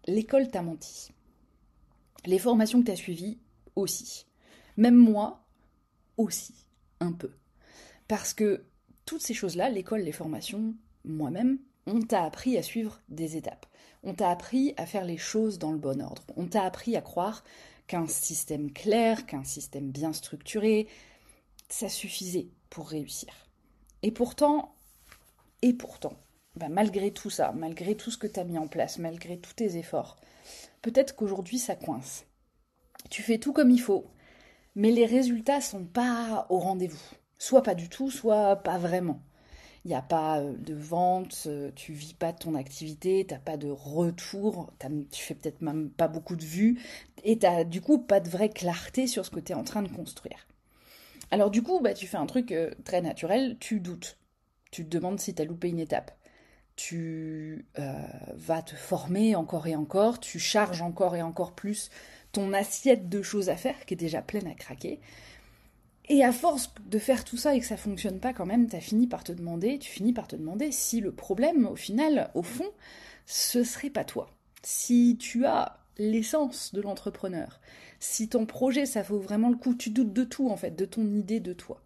l'école t'a menti. Les formations que t'as suivies aussi. Même moi aussi, un peu. Parce que toutes ces choses-là, l'école, les formations, moi-même, on t'a appris à suivre des étapes. On t'a appris à faire les choses dans le bon ordre. On t'a appris à croire qu'un système clair, qu'un système bien structuré, ça suffisait pour réussir. Et pourtant, malgré tout ça, malgré tout ce que tu as mis en place, malgré tous tes efforts, peut-être qu'aujourd'hui ça coince. Tu fais tout comme il faut, mais les résultats sont pas au rendez-vous. Soit pas du tout, soit pas vraiment. Il n'y a pas de vente, tu vis pas de ton activité, t'as pas de retour, tu fais peut-être même pas beaucoup de vues, et t'as du coup pas de vraie clarté sur ce que tu es en train de construire. Alors du coup, tu fais un truc très naturel, tu doutes. Tu te demandes si tu as loupé une étape. Tu vas te former encore et encore, tu charges encore et encore plus ton assiette de choses à faire qui est déjà pleine à craquer. Et à force de faire tout ça et que ça fonctionne pas quand même, tu finis par te demander si le problème, au final, au fond, ce serait pas toi. Si tu as l'essence de l'entrepreneur, si ton projet, ça vaut vraiment le coup, tu doutes de tout en fait, de ton idée de toi.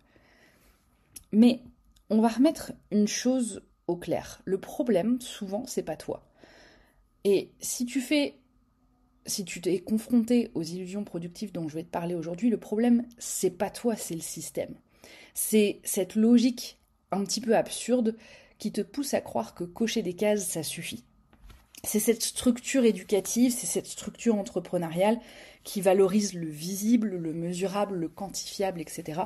Mais on va remettre une chose au clair. Le problème, souvent, c'est pas toi. Et si tu t'es confronté aux illusions productives dont je vais te parler aujourd'hui, le problème, c'est pas toi, c'est le système. C'est cette logique un petit peu absurde qui te pousse à croire que cocher des cases, ça suffit. C'est cette structure éducative, c'est cette structure entrepreneuriale qui valorise le visible, le mesurable, le quantifiable, etc.,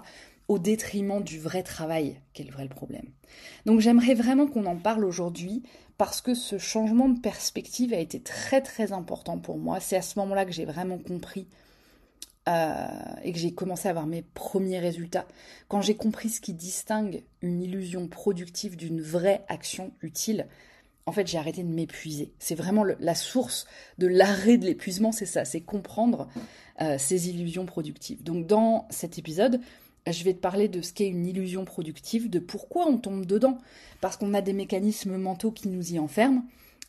au détriment du vrai travail, qui est le vrai problème. Donc j'aimerais vraiment qu'on en parle aujourd'hui, parce que ce changement de perspective a été très très important pour moi. C'est à ce moment-là que j'ai vraiment compris et que j'ai commencé à avoir mes premiers résultats. Quand j'ai compris ce qui distingue une illusion productive d'une vraie action utile, en fait, j'ai arrêté de m'épuiser. C'est vraiment la source de l'arrêt de l'épuisement, c'est ça, c'est comprendre ces illusions productives. Donc dans cet épisode, je vais te parler de ce qu'est une illusion productive, de pourquoi on tombe dedans, parce qu'on a des mécanismes mentaux qui nous y enferment,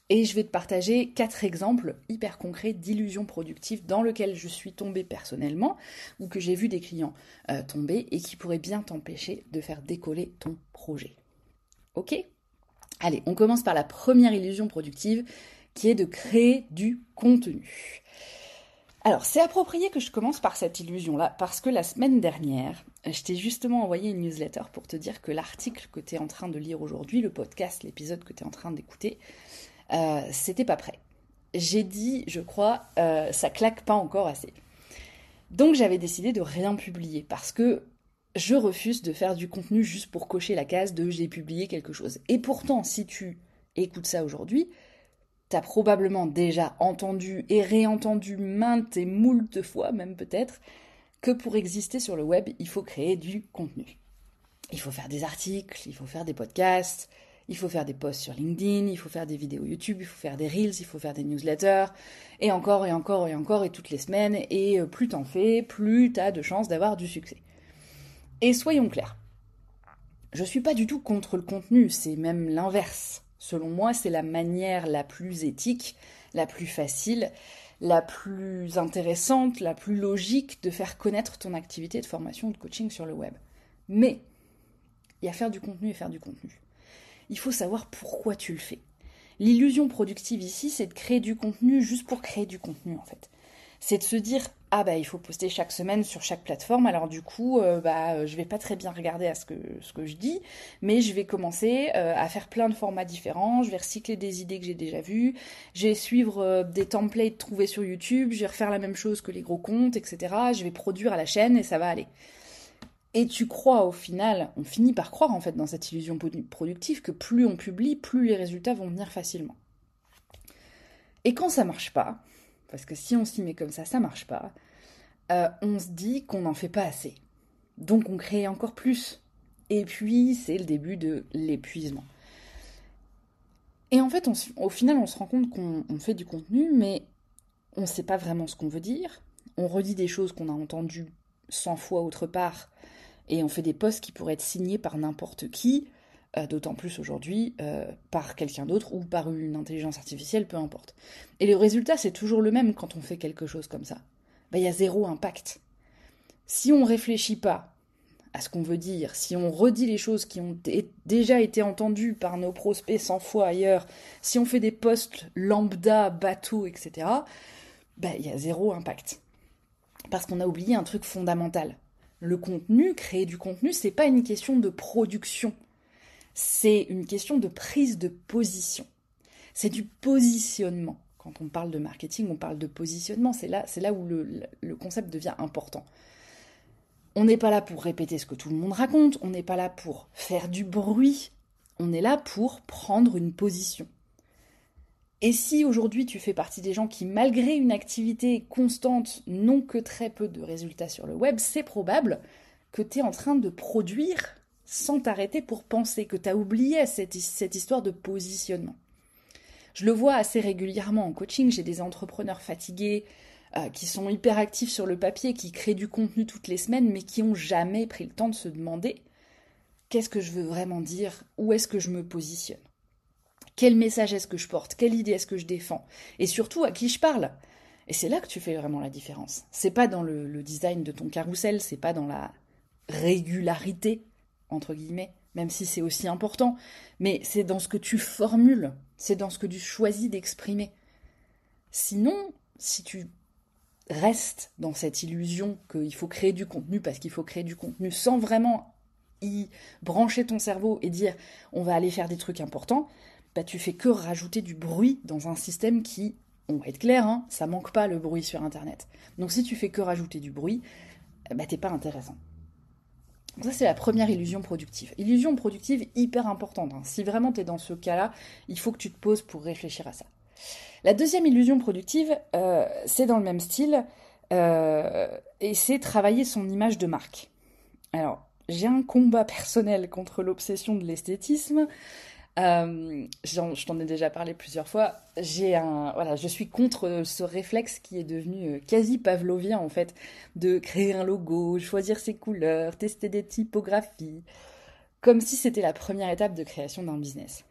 et je vais te partager 4 exemples hyper concrets d'illusions productives dans lesquelles je suis tombée personnellement, ou que j'ai vu des clients tomber, et qui pourraient bien t'empêcher de faire décoller ton projet. Ok ? Allez, on commence par la première illusion productive, qui est de créer du contenu. Alors, c'est approprié que je commence par cette illusion-là, parce que la semaine dernière, je t'ai justement envoyé une newsletter pour te dire que l'article que tu es en train de lire aujourd'hui, le podcast, l'épisode que tu es en train d'écouter, c'était pas prêt. J'ai dit, je crois, ça claque pas encore assez. Donc j'avais décidé de rien publier, parce que je refuse de faire du contenu juste pour cocher la case de j'ai publié quelque chose. Et pourtant, si tu écoutes ça aujourd'hui, t'as probablement déjà entendu et réentendu maintes et moultes fois, même peut-être, que pour exister sur le web, il faut créer du contenu. Il faut faire des articles, il faut faire des podcasts, il faut faire des posts sur LinkedIn, il faut faire des vidéos YouTube, il faut faire des Reels, il faut faire des newsletters, et encore, et encore, et encore, et toutes les semaines, et plus t'en fais, plus t'as de chances d'avoir du succès. Et soyons clairs, je suis pas du tout contre le contenu, c'est même l'inverse. Selon moi, c'est la manière la plus éthique, la plus facile, la plus intéressante, la plus logique de faire connaître ton activité de formation ou de coaching sur le web. Mais il y a faire du contenu et faire du contenu. Il faut savoir pourquoi tu le fais. L'illusion productive ici, c'est de créer du contenu juste pour créer du contenu en fait. C'est de se dire il faut poster chaque semaine sur chaque plateforme, alors du coup je vais pas très bien regarder à ce que je dis, mais je vais commencer à faire plein de formats différents, je vais recycler des idées que j'ai déjà vues, je vais suivre des templates trouvés sur YouTube, je vais refaire la même chose que les gros comptes, etc. Je vais produire à la chaîne et ça va aller. Et tu crois au final, on finit par croire en fait dans cette illusion productive que plus on publie, plus les résultats vont venir facilement. Et quand ça marche pas, parce que si on s'y met comme ça marche pas, on se dit qu'on n'en fait pas assez. Donc on crée encore plus. Et puis c'est le début de l'épuisement. Et en fait, au final, on se rend compte qu'on fait du contenu, mais on ne sait pas vraiment ce qu'on veut dire. On redit des choses qu'on a entendues 100 fois autre part, et on fait des posts qui pourraient être signés par n'importe qui. d'autant plus aujourd'hui, par quelqu'un d'autre ou par une intelligence artificielle, peu importe. Et le résultat, c'est toujours le même quand on fait quelque chose comme ça. Il y a zéro impact. Si on réfléchit pas à ce qu'on veut dire, si on redit les choses qui ont déjà été entendues par nos prospects 100 fois ailleurs, si on fait des posts lambda, bateaux, etc., il y a zéro impact. Parce qu'on a oublié un truc fondamental. Le contenu, créer du contenu, c'est pas une question de production. C'est une question de prise de position. C'est du positionnement. Quand on parle de marketing, on parle de positionnement. C'est là où le concept devient important. On n'est pas là pour répéter ce que tout le monde raconte, on n'est pas là pour faire du bruit, on est là pour prendre une position. Et si aujourd'hui tu fais partie des gens qui, malgré une activité constante, n'ont que très peu de résultats sur le web, c'est probable que tu es en train de produire sans t'arrêter pour penser, que tu as oublié cette histoire de positionnement. Je le vois assez régulièrement en coaching, j'ai des entrepreneurs fatigués, qui sont hyper actifs sur le papier, qui créent du contenu toutes les semaines, mais qui n'ont jamais pris le temps de se demander qu'est-ce que je veux vraiment dire, où est-ce que je me positionne, quel message est-ce que je porte, quelle idée est-ce que je défends, et surtout à qui je parle. Et c'est là que tu fais vraiment la différence. C'est pas dans le design de ton carrousel, c'est pas dans la régularité, entre guillemets, même si c'est aussi important, mais c'est dans ce que tu formules, c'est dans ce que tu choisis d'exprimer. Sinon, si tu reste dans cette illusion qu'il faut créer du contenu parce qu'il faut créer du contenu sans vraiment y brancher ton cerveau et dire on va aller faire des trucs importants, tu fais que rajouter du bruit dans un système qui, on va être clair, ça manque pas le bruit sur internet. Donc si tu fais que rajouter du bruit, t'es pas intéressant. Donc ça c'est la première illusion productive. Illusion productive hyper importante. Si vraiment t'es dans ce cas-là, il faut que tu te poses pour réfléchir à ça. La deuxième illusion productive, c'est dans le même style, et c'est travailler son image de marque. Alors, j'ai un combat personnel contre l'obsession de l'esthétisme. Je t'en ai déjà parlé plusieurs fois. Je suis contre ce réflexe qui est devenu quasi pavlovien en fait, de créer un logo, choisir ses couleurs, tester des typographies, comme si c'était la première étape de création d'un business.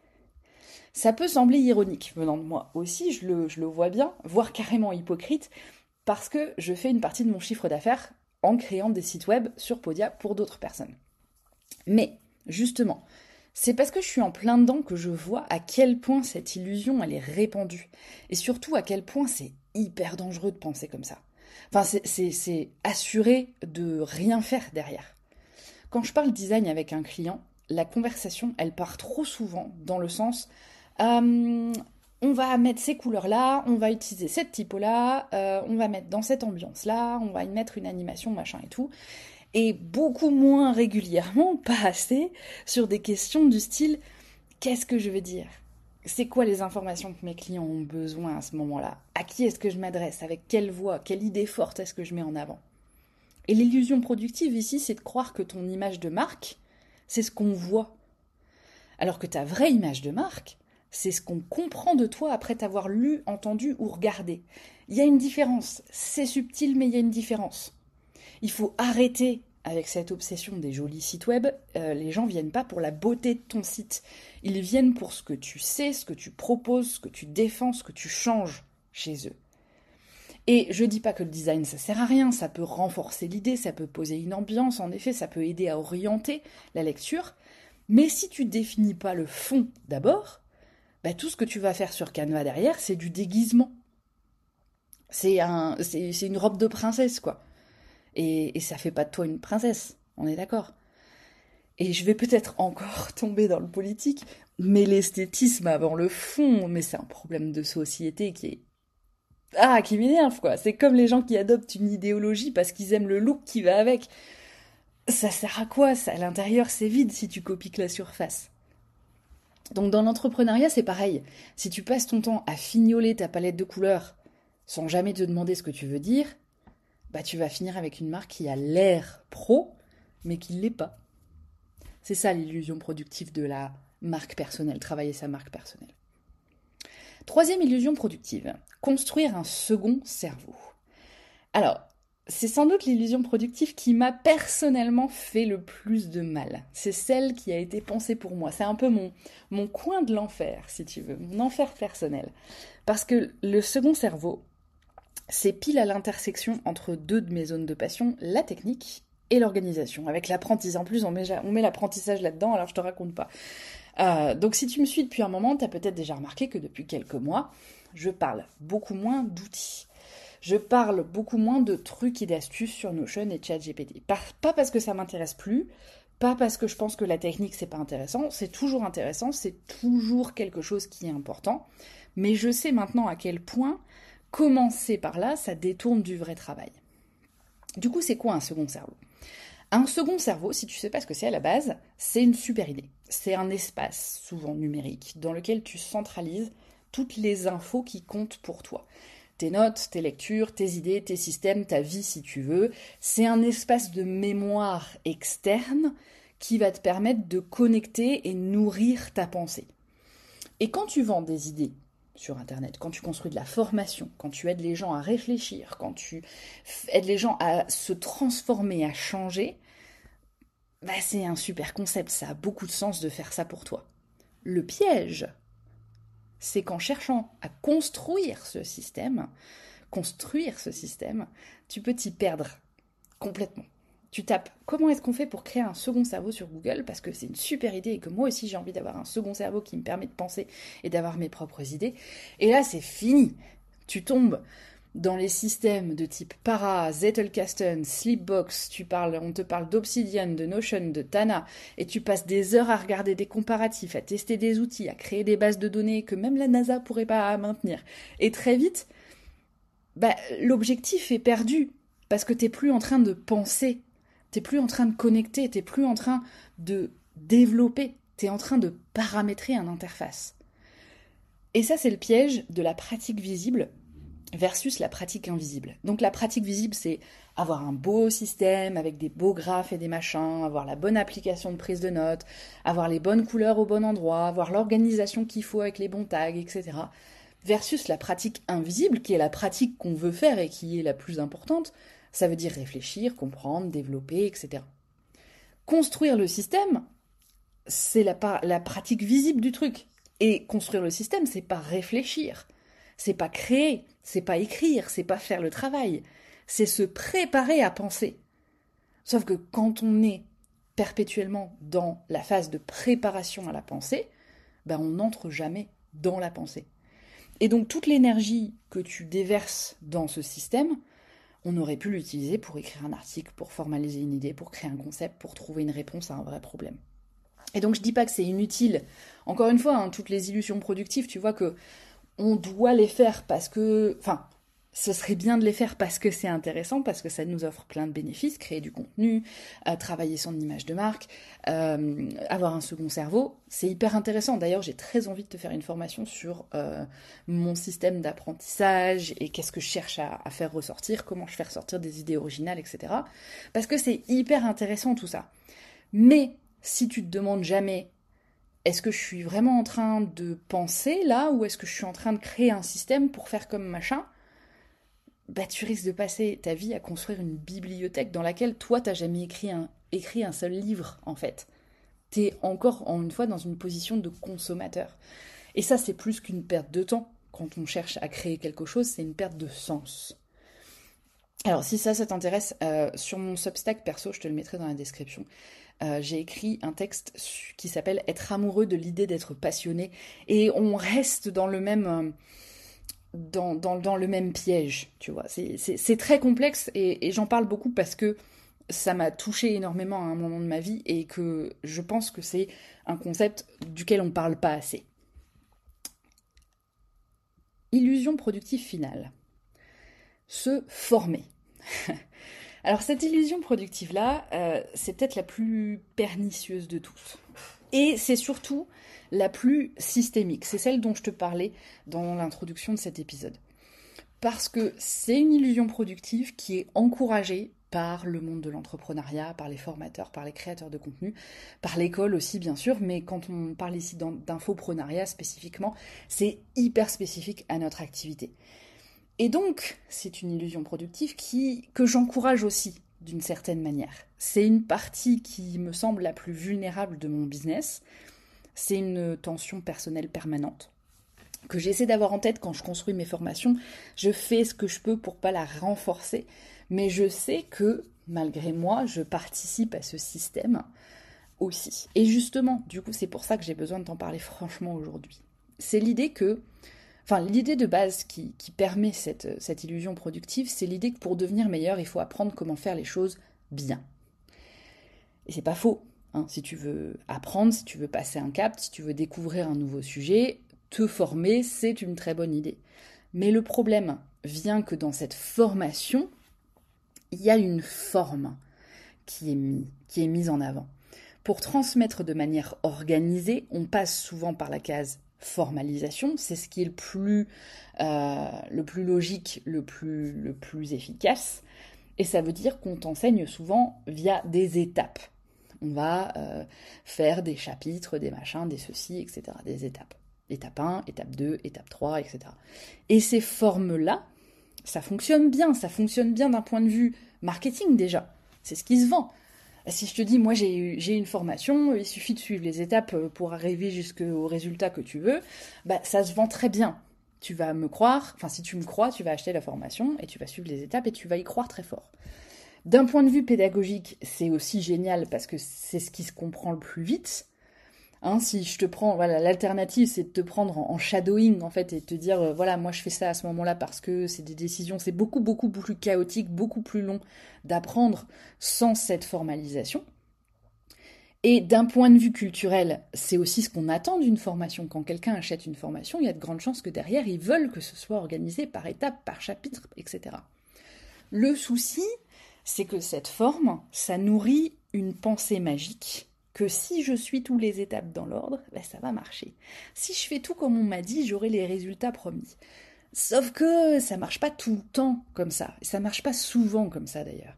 Ça peut sembler ironique venant de moi aussi, je le vois bien, voire carrément hypocrite, parce que je fais une partie de mon chiffre d'affaires en créant des sites web sur Podia pour d'autres personnes. Mais, justement, c'est parce que je suis en plein dedans que je vois à quel point cette illusion, elle est répandue. Et surtout à quel point c'est hyper dangereux de penser comme ça. Enfin, c'est assuré de rien faire derrière. Quand je parle design avec un client, la conversation, elle part trop souvent dans le sens on va mettre ces couleurs-là, on va utiliser cette typo-là, on va mettre dans cette ambiance-là, on va y mettre une animation, machin et tout. Et beaucoup moins régulièrement, pas assez, sur des questions du style qu'est-ce que je veux dire ? C'est quoi les informations que mes clients ont besoin à ce moment-là ? À qui est-ce que je m'adresse ? Avec quelle voix ? Quelle idée forte est-ce que je mets en avant ? Et l'illusion productive ici, c'est de croire que ton image de marque, c'est ce qu'on voit. Alors que ta vraie image de marque, c'est ce qu'on comprend de toi après t'avoir lu, entendu ou regardé. Il y a une différence. C'est subtil, mais il y a une différence. Il faut arrêter avec cette obsession des jolis sites web. Les gens viennent pas pour la beauté de ton site. Ils viennent pour ce que tu sais, ce que tu proposes, ce que tu défends, ce que tu changes chez eux. Et je dis pas que le design ça sert à rien, ça peut renforcer l'idée, ça peut poser une ambiance, en effet, ça peut aider à orienter la lecture. Mais si tu définis pas le fond d'abord, tout ce que tu vas faire sur Canva derrière, c'est du déguisement. C'est une robe de princesse, quoi. Et ça fait pas de toi une princesse, on est d'accord. Et je vais peut-être encore tomber dans le politique, mais l'esthétisme avant le fond, mais c'est un problème de société qui m'énerve, quoi. C'est comme les gens qui adoptent une idéologie parce qu'ils aiment le look qui va avec. Ça sert à quoi, ça ? À l'intérieur, c'est vide si tu copies que la surface. Donc dans l'entrepreneuriat, c'est pareil. Si tu passes ton temps à fignoler ta palette de couleurs sans jamais te demander ce que tu veux dire, tu vas finir avec une marque qui a l'air pro, mais qui ne l'est pas. C'est ça l'illusion productive de la marque personnelle, travailler sa marque personnelle. Troisième illusion productive, construire un second cerveau. Alors, c'est sans doute l'illusion productive qui m'a personnellement fait le plus de mal. C'est celle qui a été pensée pour moi. C'est un peu mon coin de l'enfer, si tu veux, mon enfer personnel. Parce que le second cerveau, c'est pile à l'intersection entre deux de mes zones de passion, la technique et l'organisation. Avec l'apprentissage, en plus on met l'apprentissage là-dedans, alors je te raconte pas. Donc si tu me suis depuis un moment, tu as peut-être déjà remarqué que depuis quelques mois, je parle beaucoup moins d'outils. Je parle beaucoup moins de trucs et d'astuces sur Notion et ChatGPT. Pas parce que ça m'intéresse plus, pas parce que je pense que la technique c'est pas intéressant, c'est toujours quelque chose qui est important, mais je sais maintenant à quel point commencer par là, ça détourne du vrai travail. Du coup, c'est quoi un second cerveau? Un second cerveau, si tu sais pas ce que c'est à la base, c'est une super idée. C'est un espace, souvent numérique, dans lequel tu centralises toutes les infos qui comptent pour toi. Tes notes, tes lectures, tes idées, tes systèmes, ta vie si tu veux. C'est un espace de mémoire externe qui va te permettre de connecter et nourrir ta pensée. Et quand tu vends des idées sur Internet, quand tu construis de la formation, quand tu aides les gens à réfléchir, quand tu aides les gens à se transformer, à changer, bah c'est un super concept, ça a beaucoup de sens de faire ça pour toi. Le piège, c'est qu'en cherchant à construire ce système, tu peux t'y perdre complètement. Tu tapes comment est-ce qu'on fait pour créer un second cerveau sur Google, parce que c'est une super idée et que moi aussi j'ai envie d'avoir un second cerveau qui me permet de penser et d'avoir mes propres idées. Et là c'est fini. Tu tombes dans les systèmes de type Para, Zettelkasten, Sleepbox, on te parle d'Obsidian, de Notion, de Tana, et tu passes des heures à regarder des comparatifs, à tester des outils, à créer des bases de données que même la NASA pourrait pas maintenir. Et très vite, l'objectif est perdu, parce que t'es plus en train de penser, t'es plus en train de connecter, t'es plus en train de développer, t'es en train de paramétrer une interface. Et ça, c'est le piège de la pratique visible versus la pratique invisible. Donc la pratique visible, c'est avoir un beau système avec des beaux graphes et des machins, avoir la bonne application de prise de notes, avoir les bonnes couleurs au bon endroit, avoir l'organisation qu'il faut avec les bons tags, etc. Versus la pratique invisible, qui est la pratique qu'on veut faire et qui est la plus importante, ça veut dire réfléchir, comprendre, développer, etc. Construire le système, c'est la pratique visible du truc. Et construire le système, c'est pas réfléchir, c'est pas créer, c'est pas écrire, c'est pas faire le travail, c'est se préparer à penser. Sauf que quand on est perpétuellement dans la phase de préparation à la pensée, on n'entre jamais dans la pensée. Et donc toute l'énergie que tu déverses dans ce système, on aurait pu l'utiliser pour écrire un article, pour formaliser une idée, pour créer un concept, pour trouver une réponse à un vrai problème. Et donc je dis pas que c'est inutile. Encore une fois, toutes les illusions productives, tu vois que on doit les faire parce que... Enfin, ce serait bien de les faire parce que c'est intéressant, parce que ça nous offre plein de bénéfices, créer du contenu, travailler son image de marque, avoir un second cerveau, c'est hyper intéressant. D'ailleurs, j'ai très envie de te faire une formation sur mon système d'apprentissage et qu'est-ce que je cherche à faire ressortir, comment je fais ressortir des idées originales, etc. Parce que c'est hyper intéressant tout ça. Mais si tu te demandes jamais est-ce que je suis vraiment en train de penser là ou est-ce que je suis en train de créer un système pour faire comme machin, tu risques de passer ta vie à construire une bibliothèque dans laquelle toi t'as jamais écrit un seul livre en fait. T'es encore une fois dans une position de consommateur. Et ça c'est plus qu'une perte de temps. Quand on cherche à créer quelque chose, c'est une perte de sens. Alors si ça t'intéresse, sur mon Substack perso, je te le mettrai dans la description. J'ai écrit un texte qui s'appelle « Être amoureux de l'idée d'être passionné ». Et on reste dans le même, dans le même piège, tu vois. C'est très complexe et j'en parle beaucoup parce que ça m'a touché énormément à un moment de ma vie et que je pense que c'est un concept duquel on ne parle pas assez. Illusion productive finale. Se former. Alors cette illusion productive-là, c'est peut-être la plus pernicieuse de toutes. Et c'est surtout la plus systémique. C'est celle dont je te parlais dans l'introduction de cet épisode. Parce que c'est une illusion productive qui est encouragée par le monde de l'entrepreneuriat, par les formateurs, par les créateurs de contenu, par l'école aussi bien sûr, mais quand on parle ici d'infoprenariat spécifiquement, c'est hyper spécifique à notre activité. Et donc, c'est une illusion productive que j'encourage aussi d'une certaine manière. C'est une partie qui me semble la plus vulnérable de mon business. C'est une tension personnelle permanente que j'essaie d'avoir en tête quand je construis mes formations. Je fais ce que je peux pour pas la renforcer, mais je sais que, malgré moi, je participe à ce système aussi. Et justement, du coup, c'est pour ça que j'ai besoin de t'en parler franchement aujourd'hui. C'est l'idée l'idée de base qui permet cette illusion productive, c'est l'idée que pour devenir meilleur, il faut apprendre comment faire les choses bien. Et c'est pas faux. Si tu veux apprendre, si tu veux passer un cap, si tu veux découvrir un nouveau sujet, te former, c'est une très bonne idée. Mais le problème vient que dans cette formation, il y a une forme qui est mise en avant. Pour transmettre de manière organisée, on passe souvent par la case formalisation, c'est ce qui est le plus logique, le plus efficace, et ça veut dire qu'on t'enseigne souvent via des étapes. On va faire des chapitres, des machins, des ceci, etc., des étapes. Étape 1, étape 2, étape 3, etc. Et ces formes-là, ça fonctionne bien d'un point de vue marketing déjà, c'est ce qui se vend. Si je te dis, moi j'ai une formation, il suffit de suivre les étapes pour arriver jusqu'au résultat que tu veux, ça se vend très bien. Tu vas me croire, si tu me crois, tu vas acheter la formation et tu vas suivre les étapes et tu vas y croire très fort. D'un point de vue pédagogique, c'est aussi génial parce que c'est ce qui se comprend le plus vite. Si je te prends, l'alternative, c'est de te prendre en shadowing, en fait, et de te dire, moi je fais ça à ce moment-là parce que c'est des décisions, c'est beaucoup, beaucoup plus chaotique, beaucoup plus long d'apprendre sans cette formalisation. Et d'un point de vue culturel, c'est aussi ce qu'on attend d'une formation. Quand quelqu'un achète une formation, il y a de grandes chances que derrière, ils veulent que ce soit organisé par étapes, par chapitre, etc. Le souci, c'est que cette forme, ça nourrit une pensée magique que si je suis toutes les étapes dans l'ordre, ça va marcher. Si je fais tout comme on m'a dit, j'aurai les résultats promis. Sauf que ça marche pas tout le temps comme ça. Ça marche pas souvent comme ça d'ailleurs.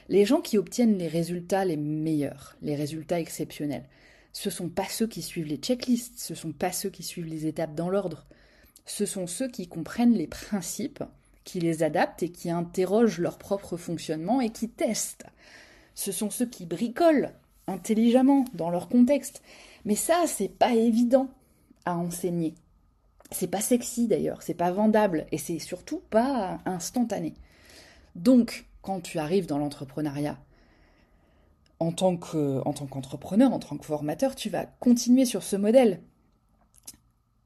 Les gens qui obtiennent les résultats les meilleurs, les résultats exceptionnels, ce sont pas ceux qui suivent les checklists, ce sont pas ceux qui suivent les étapes dans l'ordre. Ce sont ceux qui comprennent les principes, qui les adaptent et qui interrogent leur propre fonctionnement et qui testent. Ce sont ceux qui bricolent intelligemment dans leur contexte. Mais ça, c'est pas évident à enseigner. C'est pas sexy d'ailleurs, c'est pas vendable et c'est surtout pas instantané. Donc, quand tu arrives dans l'entrepreneuriat, en tant qu'entrepreneur, en tant que formateur, tu vas continuer sur ce modèle.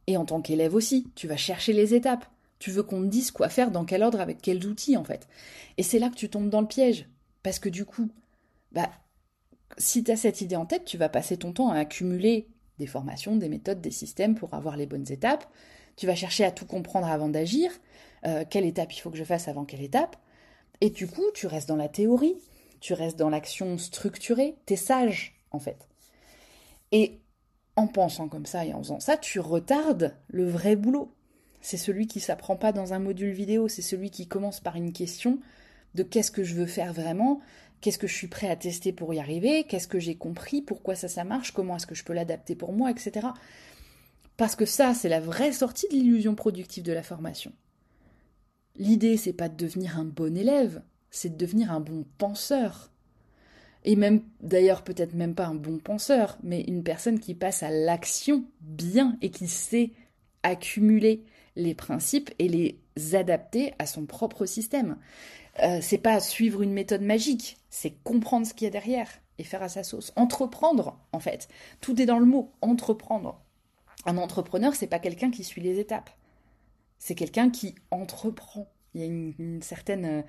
Et en tant qu'élève aussi, tu vas chercher les étapes. Tu veux qu'on te dise quoi faire, dans quel ordre, avec quels outils en fait. Et c'est là que tu tombes dans le piège. Parce que du coup, si tu as cette idée en tête, tu vas passer ton temps à accumuler des formations, des méthodes, des systèmes pour avoir les bonnes étapes. Tu vas chercher à tout comprendre avant d'agir. Quelle étape il faut que je fasse avant quelle étape. Et du coup, tu restes dans la théorie, tu restes dans l'action structurée. T'es sage, en fait. Et en pensant comme ça et en faisant ça, tu retardes le vrai boulot. C'est celui qui s'apprend pas dans un module vidéo, c'est celui qui commence par une question de qu'est-ce que je veux faire vraiment, qu'est-ce que je suis prêt à tester pour y arriver, qu'est-ce que j'ai compris, pourquoi ça marche, comment est-ce que je peux l'adapter pour moi, etc. Parce que ça, c'est la vraie sortie de l'illusion productive de la formation. L'idée, c'est pas de devenir un bon élève, c'est de devenir un bon penseur. Et même, d'ailleurs, peut-être même pas un bon penseur, mais une personne qui passe à l'action bien et qui sait accumuler les principes et les adapter à son propre système. C'est pas suivre une méthode magique, c'est comprendre ce qu'il y a derrière et faire à sa sauce. Entreprendre, en fait. Tout est dans le mot, entreprendre. Un entrepreneur, c'est pas quelqu'un qui suit les étapes. C'est quelqu'un qui entreprend. Il y a une certaine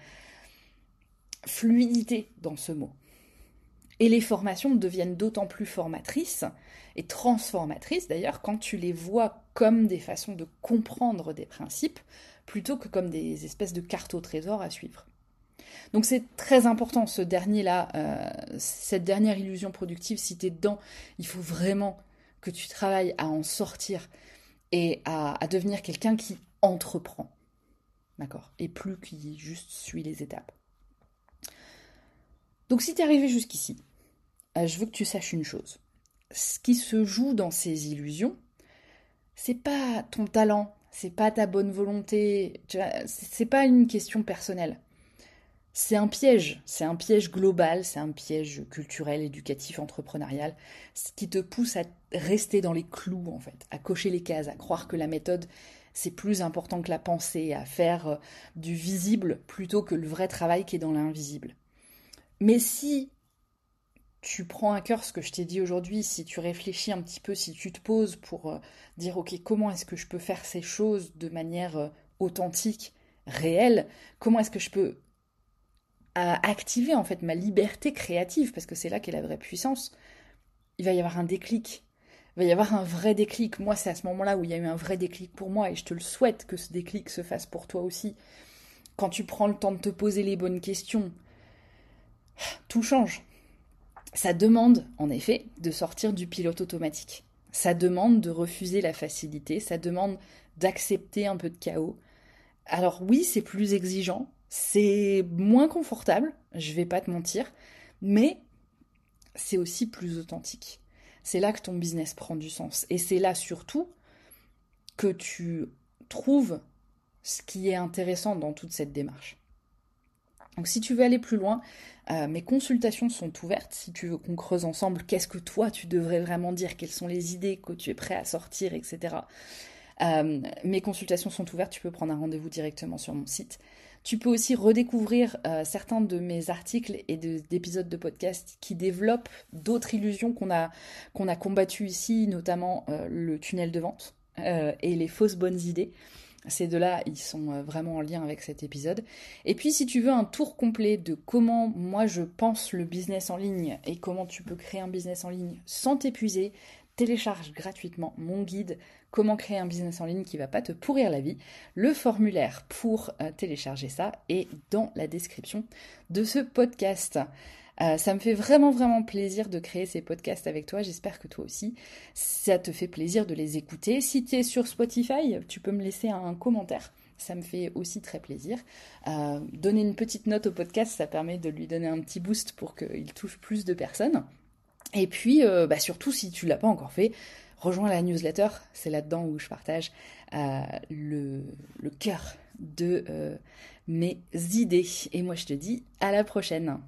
fluidité dans ce mot. Et les formations deviennent d'autant plus formatrices et transformatrices d'ailleurs quand tu les vois comme des façons de comprendre des principes plutôt que comme des espèces de cartes au trésor à suivre. Donc c'est très important cette dernière illusion productive, si t'es dedans, il faut vraiment que tu travailles à en sortir et à devenir quelqu'un qui entreprend, d'accord, et plus qui juste suit les étapes. Donc si t'es arrivé jusqu'ici, je veux que tu saches une chose. Ce qui se joue dans ces illusions, c'est pas ton talent, c'est pas ta bonne volonté, tu vois, c'est pas une question personnelle. C'est un piège global, c'est un piège culturel, éducatif, entrepreneurial, ce qui te pousse à rester dans les clous, en fait, à cocher les cases, à croire que la méthode, c'est plus important que la pensée, à faire du visible plutôt que le vrai travail qui est dans l'invisible. Mais si tu prends à cœur ce que je t'ai dit aujourd'hui, si tu réfléchis un petit peu, si tu te poses pour dire, ok, comment est-ce que je peux faire ces choses de manière authentique, réelle, comment est-ce que je peux activer en fait ma liberté créative, parce que c'est là qu'est la vraie puissance, il va y avoir un déclic. Il va y avoir un vrai déclic. Moi, c'est à ce moment-là où il y a eu un vrai déclic pour moi, et je te le souhaite que ce déclic se fasse pour toi aussi. Quand tu prends le temps de te poser les bonnes questions, tout change. Ça demande, en effet, de sortir du pilote automatique. Ça demande de refuser la facilité, ça demande d'accepter un peu de chaos. Alors oui, c'est plus exigeant, c'est moins confortable, je vais pas te mentir, mais c'est aussi plus authentique. C'est là que ton business prend du sens. Et c'est là surtout que tu trouves ce qui est intéressant dans toute cette démarche. Donc si tu veux aller plus loin, mes consultations sont ouvertes. Si tu veux qu'on creuse ensemble, qu'est-ce que toi tu devrais vraiment dire, quelles sont les idées que tu es prêt à sortir, etc. Mes consultations sont ouvertes, tu peux prendre un rendez-vous directement sur mon site. Tu peux aussi redécouvrir certains de mes articles et d'épisodes de podcast qui développent d'autres illusions qu'on a combattues ici, notamment le tunnel de vente et les fausses bonnes idées. Ces deux-là, ils sont vraiment en lien avec cet épisode. Et puis, si tu veux un tour complet de comment moi je pense le business en ligne et comment tu peux créer un business en ligne sans t'épuiser, télécharge gratuitement mon guide Comment créer un business en ligne qui ne va pas te pourrir la vie. Le formulaire pour télécharger ça est dans la description de ce podcast. Ça me fait vraiment vraiment plaisir de créer ces podcasts avec toi, j'espère que toi aussi, ça te fait plaisir de les écouter. Si tu es sur Spotify, tu peux me laisser un commentaire, ça me fait aussi très plaisir. Donner une petite note au podcast, ça permet de lui donner un petit boost pour qu'il touche plus de personnes. Et puis, surtout, si tu ne l'as pas encore fait, rejoins la newsletter, c'est là-dedans où je partage le cœur de mes idées. Et moi, je te dis à la prochaine.